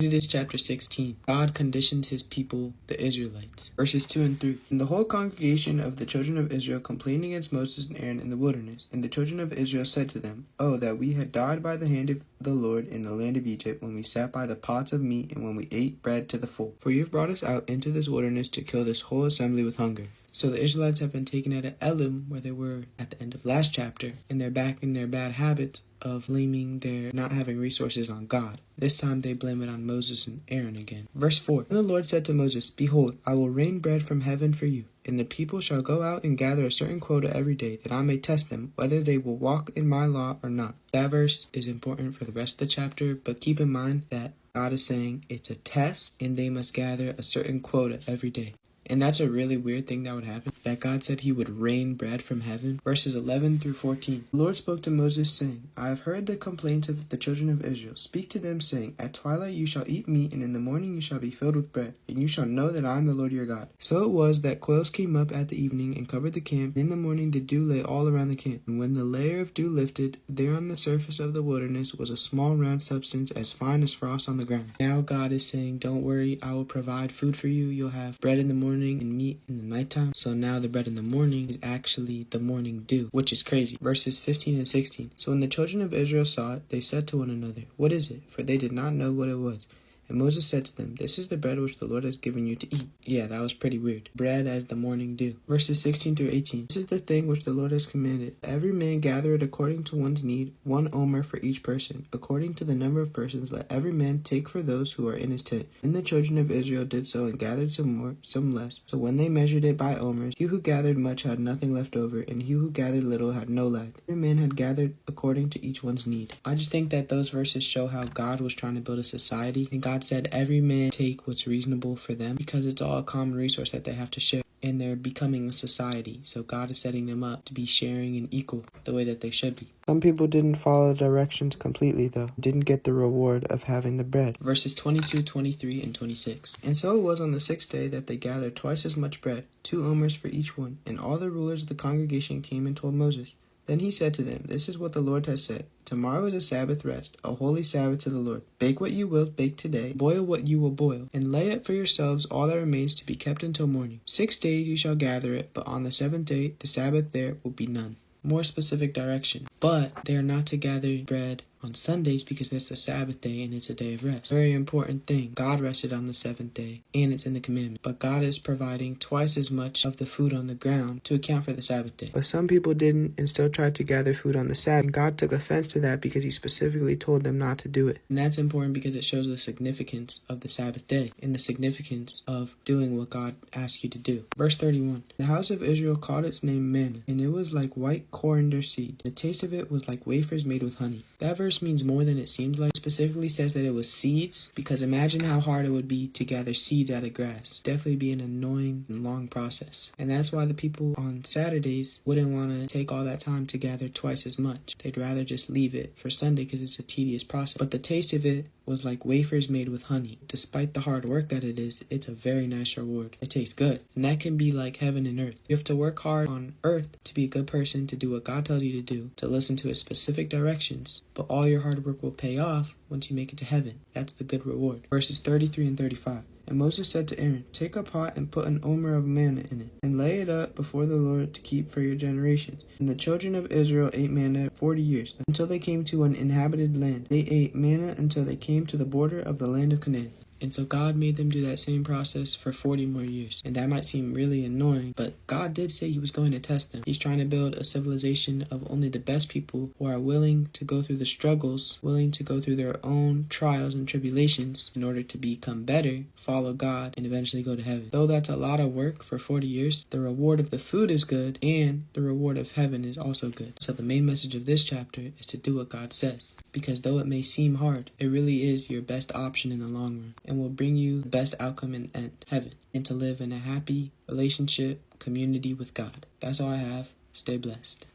Exodus chapter 16. God conditions his people, the Israelites. Verses 2 and 3. And the whole congregation of the children of Israel complained against Moses and Aaron in the wilderness. And the children of Israel said to them, Oh, that we had died by the hand of the Lord in the land of Egypt, when we sat by the pots of meat, and when we ate bread to the full. For you have brought us out into this wilderness to kill this whole assembly with hunger. So the Israelites have been taken out of Elim, where they were at the end of last chapter, and they're back in their bad habits of blaming their not having resources on God. This time they blame it on Moses and Aaron again. Verse 4. And the Lord said to Moses, Behold, I will rain bread from heaven for you, and the people shall go out and gather a certain quota every day, that I may test them, whether they will walk in my law or not. That verse is important for the rest of the chapter, but keep in mind that God is saying it's a test, and they must gather a certain quota every day. And that's a really weird thing that would happen, that God said he would rain bread from heaven. Verses 11 through 14. The Lord spoke to Moses, saying, I have heard the complaints of the children of Israel. Speak to them, saying, At twilight you shall eat meat, and in the morning you shall be filled with bread, and you shall know that I am the Lord your God. So it was that quails came up at the evening and covered the camp, and in the morning the dew lay all around the camp. And when the layer of dew lifted, there on the surface of the wilderness was a small round substance as fine as frost on the ground. Now God is saying, don't worry, I will provide food for you. You'll have bread in the morning and meat in the nighttime. So now the bread in the morning is actually the morning dew, which is crazy. Verses 15 and 16. So when the children of Israel saw it, they said to one another, What is it? For they did not know what it was. And Moses said to them, This is the bread which the Lord has given you to eat. Yeah, that was pretty weird. Bread as the morning dew. Verses 16 through 18. This is the thing which the Lord has commanded. Every man gather it according to one's need, 1 omer for each person. According to the number of persons, let every man take for those who are in his tent. And the children of Israel did so, and gathered some more, some less. So when they measured it by omers, he who gathered much had nothing left over, and he who gathered little had no lack. Every man had gathered according to each one's need. I just think that those verses show how God was trying to build a society, and God said every man take what's reasonable for them, because it's all a common resource that they have to share, and they're becoming a society. So God is setting them up to be sharing and equal the way that they should be. Some people didn't follow the directions completely, though. Didn't get the reward of having the bread. Verses 22, 23, and 26. And so it was on the 6th day that they gathered twice as much bread, 2 omers for each one. And all the rulers of the congregation came and told Moses. Then he said to them, This is what the Lord has said. Tomorrow is a Sabbath rest, a holy Sabbath to the Lord. Bake what you will bake today, boil what you will boil, and lay up for yourselves all that remains to be kept until morning. 6 days you shall gather it, but on the 7th day, the Sabbath, there will be none. More specific direction. But they are not to gather bread on Sundays, because it's the Sabbath day and it's a day of rest. Very important thing. God rested on the 7th day, and it's in the commandment. But God is providing twice as much of the food on the ground to account for the Sabbath day. But some people didn't and still tried to gather food on the Sabbath. And God took offense to that because he specifically told them not to do it. And that's important because it shows the significance of the Sabbath day and the significance of doing what God asked you to do. Verse 31. The house of Israel called its name manna, and it was like white coriander seed. The taste of it was like wafers made with honey. That verse means more than it seems like. It specifically says that it was seeds, because imagine how hard it would be to gather seeds out of grass. Definitely be an annoying and long process. And that's why the people on Saturdays wouldn't want to take all that time to gather twice as much. They'd rather just leave it for Sunday because it's a tedious process. But the taste of it was like wafers made with honey. Despite the hard work that it is, it's a very nice reward. It tastes good. And that can be like heaven and earth. You have to work hard on earth to be a good person, to do what God tells you to do, to listen to his specific directions. But all your hard work will pay off once you make it to heaven. That's the good reward. Verses 33 and 35. And Moses said to Aaron, Take a pot and put an omer of manna in it, and lay it up before the Lord to keep for your generations. And the children of Israel ate manna 40 years, until they came to an inhabited land. They ate manna until they came to the border of the land of Canaan. And so God made them do that same process for 40 more years. And that might seem really annoying, but God did say he was going to test them. He's trying to build a civilization of only the best people who are willing to go through the struggles, willing to go through their own trials and tribulations in order to become better, follow God, and eventually go to heaven. Though that's a lot of work for 40 years, the reward of the food is good, and the reward of heaven is also good. So the main message of this chapter is to do what God says. Because though it may seem hard, it really is your best option in the long run, and will bring you the best outcome in heaven, and to live in a happy relationship, community with God. That's all I have. Stay blessed.